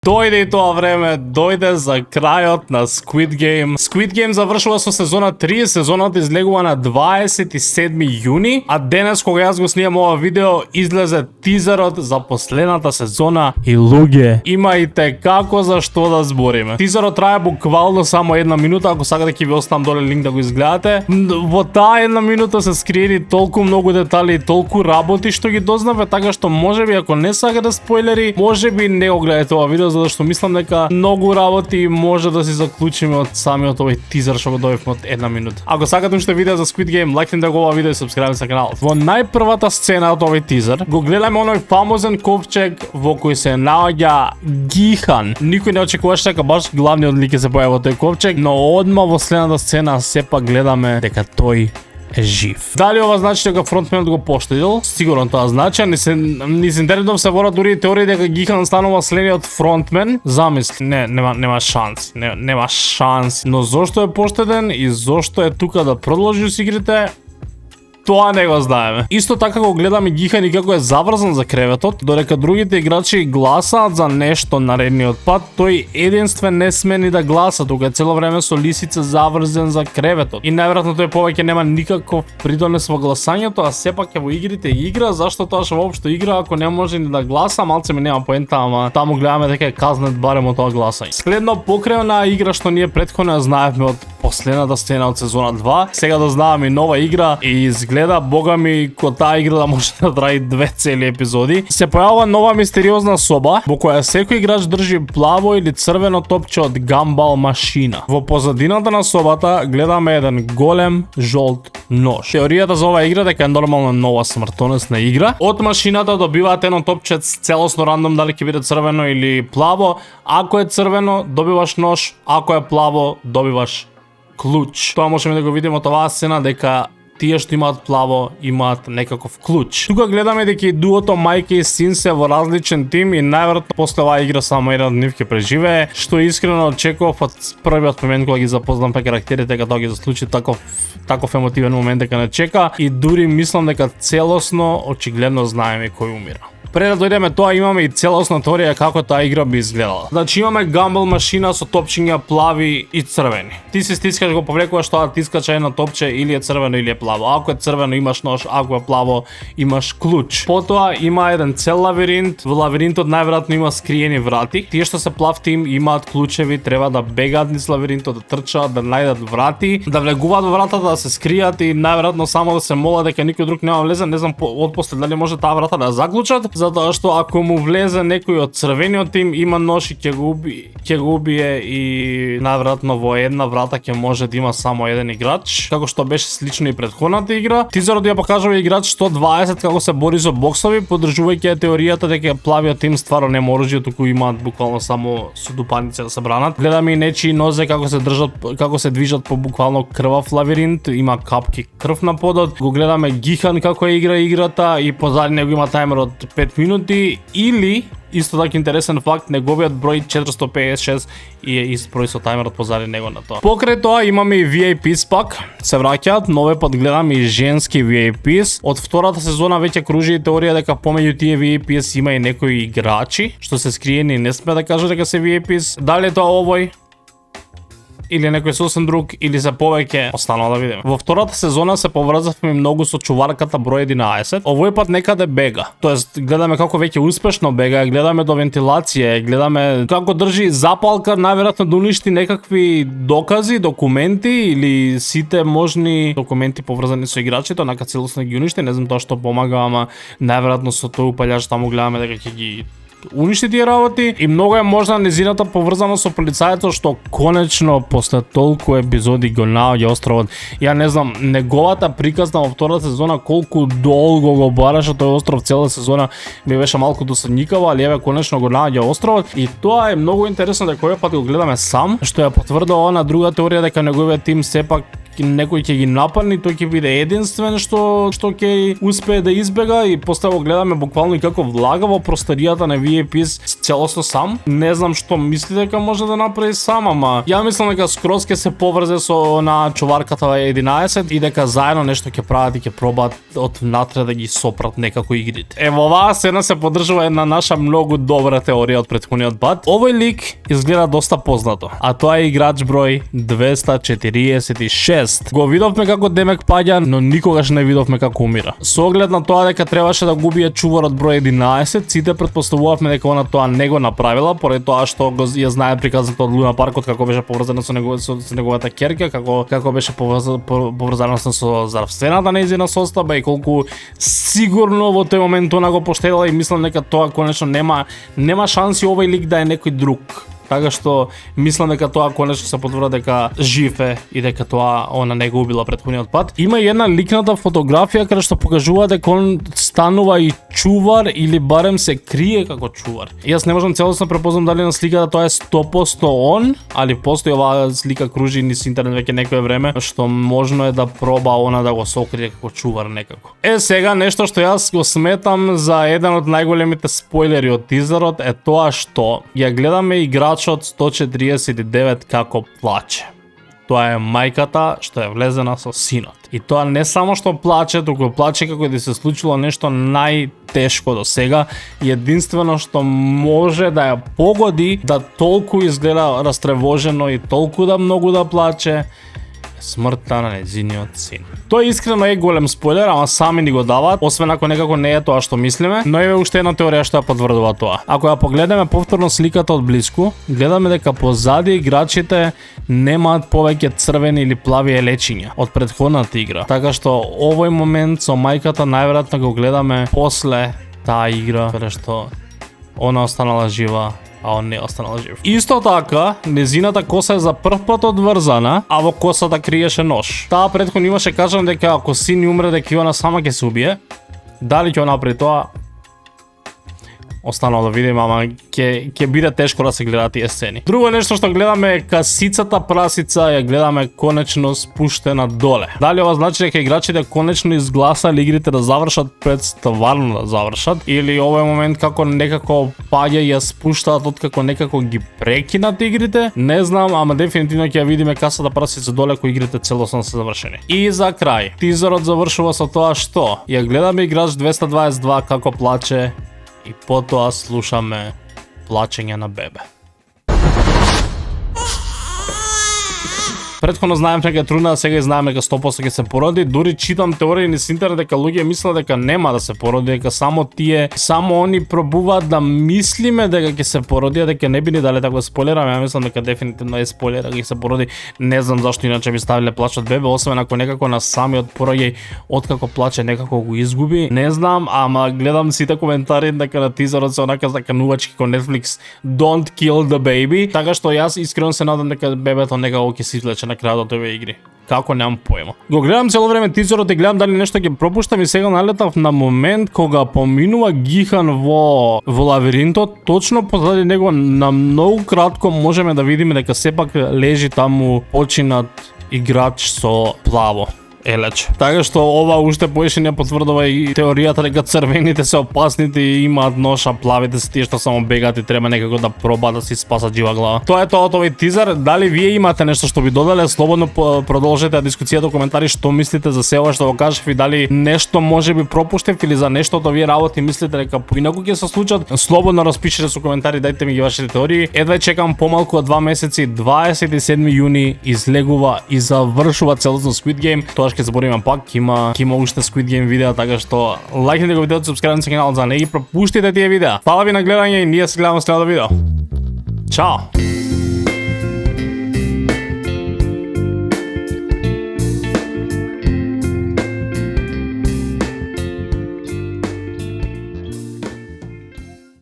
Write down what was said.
Дојде и тоа време, дојде за крајот на Squid Game. Squid Game завршува со сезона 3, сезоната излегува на 27 јуни, а денес кога јас го снимам ова видео, излезе тизерот за последната сезона и луѓе, имајте како за што да збориме. Тизерот трае буквално само една минута, ако сакате ќе ви оставам доле линк да го изгледате. Во таа една минута се скриени толку многу детали и толку работи што ги дознаве, така што можеби ако не сакате спойлери, можеби не го гледате ова видео, затоа што мислам дека многу работи може да си заклучиме од самиот овој тизер што го добивме од една минута. Ако сакате уште видео за Squid Game, лајкнете го ова видео и сабскрајбнете се каналот. Во најпрвата сцена од овој тизер го гледаме оној фамозен ковчег во кој се наоѓа Гихан. Никој не очекуваше дека баш главниот лик ќе се појави во тој ковчег, но одма во следната сцена сепак гледаме дека тој е жив. Дали ова значи дека фронтменот го поштедил? Сигурно тоа значи, низ интернетов се ворат дури теории дека Гихан станува следниот фронтмен. Замисли, нема шанс. Нема шанс. Но зошто е поштеден и зошто е тука да продолжи со игрите? Тоа не го знаеме. Исто така го гледаме Гихан и како е заврзан за креветот, додека другите играчи гласаат за нешто наредниот пат, тој единствен не сме ни да гласа, тука е цело време со лисица заврзан за креветот. И најверојатно тој повеќе нема никаков придонес во гласањето, а сепак е во игрите игра, зашто тоа што воопшто игра ако не може ни да гласа, малце ми нема поента, ама таму гледаме дека е казнет барем од тоа гласање. Следно покрајна игра што ние претходно знаевме од последната сцена од сезона 2, сега дознаваме и нова игра и изгледа бога ми ко таа игра да може да траи 2 цели епизоди. Се појавува нова мистериозна соба во која секој играч држи плаво или црвено топче од гамбал машина. Во позадината на собата гледаме еден голем жолт нож. Теоријата за оваа игра дека е нормална нова смртоносна игра. Од машината добиваат едно топче целосно рандом дали ќе биде црвено или плаво. Ако е црвено добиваш нож, ако е плаво добиваш клуч. Тоа можеме да го видиме од оваа сцена дека тие што имаат плаво имаат некаков клуч. Тука гледаме дека и дуото мајка и син се во различен тим и најверојатно после оваа игра само еден од нив ќе преживее, што искрено очекував од првиот момент кога ги запознам па карактерите дека тоа ги заслучи таков емотивен момент дека не чека и дури мислам дека целосно очигледно знаеме кој умира. Пред да дојдеме тоа имаме и целосна теорија како таа игра би изгледала. Значи имаме гамбал машина со топчиња плави и црвени. Ти се стискаш го повлекуваш тоа тискача едно топче или е црвено или е плаво. Ако е црвено имаш нож, ако е плаво имаш клуч. Потоа има еден цел лавиринт. Во лавиринтот најверојатно има скриени врати. Тие што се плав тим имаат клучеви, треба да бегаат низ лавиринтот, да трчаат, да најдат врати, да влегуваат во вратата, да се скријат и најверојатно само да се молат дека никој друг нема влезе. Не знам отпосле дали може таа врата да ја заклучат. Затоа што ако му влезе некој од црвениот тим има нож и ќе го убие и најверојатно во една врата ќе може да има само еден играч, како што беше слично и претходната игра. Тизерот ја покажува играч 120 како се бори со боксови, поддржувајќи теоријата дека плавиот тим стварно нема оружје, туку имаат буквално само судупаници да се бранат. Гледаме и нечии нозе како се движат по буквално крвав лавиринт, има капки крв на подот. Го гледаме Гихан како игра играта и позади него има тајмер од 5 минути. Или, исто така интересен факт, неговиот број 456 и е ист број со тајмерот позади него на тоа. Покрај тоа имаме и VIPs пак, се враќаат, нови пат гледаме и женски VIPs. Од втората сезона веќе кружи теорија дека помеѓу тие VIPs има и некои играчи, што се скриени, не сме да кажа дека се VIPs. Дали тоа овој? Или некој сосем друг, или се повеќе, останало да видиме. Во втората сезона се поврзавме многу со чуварката број 11. Овој пат некаде бега. Тоест, гледаме како веќе успешно бега, гледаме до вентилација, гледаме како држи запалка, најверојатно да уништи некакви докази, документи или сите можни документи поврзани со играчите, онака целосно ги уништи, не знам тоа што помага, ама најверојатно со тој упалјач таму гледаме дека ќе ги уништи тие работи и многу е можна незината поврзана со полицајето што конечно после толку епизоди го наоѓа островот. Ја не знам, неговата приказна во втората сезона колку долго го бараше тој остров цела сезона ми беше малку досадникава, али еве конечно го наоѓа островот и тоа е многу интересно дека овој пат го гледаме сам, што ја потврдува она друга теорија дека неговиот тим сепак некој ќе ги нападне, тој ќе биде единствен што ќе успее да избега и после го гледаме буквално и како влага во просторијата на VIPs целосно сам. Не знам што мисли дека може да направи сам, ама ја мислам дека скроз ќе се поврзе со на чуварката 11 и дека заедно нешто ќе прават и ќе пробаат од внатре да ги сопрат некако игрите. Во оваа сцена се поддржува една наша многу добра теорија од претходниот пат. Овој лик изгледа доста познато, а тоа е играч број 246. Го видовме како Демек паѓа, но никогаш не видовме како умира. Со оглед на тоа дека требаше да губие чуварот број 11, сите претпоставувавме дека она тоа не го направила, поради тоа што ја знае приказната од Луна Паркот како беше поврзана со неговата ќерка, како беше поврзана со здравствената нејзина состојба и колку сигурно во тој момент она го поштедила и мислам дека тоа конечно нема шанси овој лик да е некој друг. Така што мислам дека тоа конечно се потврди дека жив е и дека тоа она не го убила претходниот пат. Има и една ликната фотографија каде што покажува дека он станува и чувар или барем се крие како чувар. Јас не можам целосно препознам дали на сликата тоа е 100% он, али постои оваа слика кружи низ интернет веќе некое време што можно е да проба она да го сокрие како чувар некако. Сега нешто што јас го сметам за еден од најголемите спойлери од тизерот е тоа што ја гледаме играчот 149 како плаче. Тоа е мајката што е влезена со синот. И тоа не само што плаче, туку плаче како да се случило нешто најтешко до сега. Единствено што може да ја погоди да толку изгледа растревожено и толку да многу да плаче смртта на нејзиниот син. Тоа искрено е голем спойлер, ама сами ни го даваат, освен ако некако не е тоа што мислиме, но е уште една теорија што ја потврдува тоа. Ако ја погледаме повторно сликата од блиску, гледаме дека позади играчите немаат повеќе црвени или плави елечиња од претходната игра. Така што овој момент со мајката најверојатно го гледаме после таа игра, каде што она останала жива, а он не останал жив. Исто така, незината коса е за прв пат одврзана, а во косата криеше нож. Таа претходно имаше кажано дека ако син умре дека она сама ќе се убие. Дали ќе направи тоа? Останало да видиме, ама ќе биде тешко да се гледаат тие сцени. Друго нешто што гледаме е касицата прасица, ја гледаме конечно спуштена доле. Дали ова значи дека играчите конечно изгласали игрите да завршат пред стварно да завршат, или овој момент како некако паѓа и ја спуштаат откако некако ги прекинат игрите? Не знам, ама дефинитивно ќе ја видиме касата прасица доле кои игрите целосно се завршени. И за крај, тизерот завршува со тоа што ја гледаме играч 222 како плаче и потоа слушаме плачење на бебе. Претходно знаем дека е трудна, сега и знаеме дека 100% ќе се породи. Дури читам теории низ интернет дека луѓе мислат дека нема да се породи, дека само они пробуваат да мислиме дека ќе се породи, дека не би ни дали да го спойлераме. Ја мислам дека дефинитивно е спойлер дека ќе се породи. Не знам зашто иначе би ставиле плачот бебе, освен ако некако на самиот пороѓај откако плаче некако го изгуби. Не знам, ама гледам сите коментари дека на тизерот се онака заканувачки кон Netflix Don't kill the baby. Така што јас искрено се надам дека бебето некако ќе се извлече на крајот од овие игри. Како немам поема. Го гледам цело време тизерот и гледам дали нешто ќе пропуштам и сега налетав на момент кога поминува Гихан во лавиринтот, точно позади него на многу кратко можеме да видиме дека сепак лежи таму починат играч со плаво елеч. Така што ова уште поише не потврдува и теоријата дека црвените се опасните и имаат нож, а плавите се тие што само бегаат и треба некако да проба да си спасат жива глава. Тоа е тоа од овој тизер. Дали вие имате нешто што би додале, слободно продолжете дискусијата, коментари што мислите за се ова што го кажав и дали нешто можеби пропуштев или за нешто од овие работи мислите дека поинаку ќе се случат. Слободно распишете со коментари, дајте ми ги вашите теории. Едва чекам помалку од 2 месеци, 27 јуни излегува и завршува целосно Squid Game. Тоа ќе збориме пак, има уште Squid Game видеа, така што лајкнете го видеото, субскрајбнете се каналот за не ги пропуштите тие видеа. Фала ви на гледање и ние се гледаме следното видео. Чао!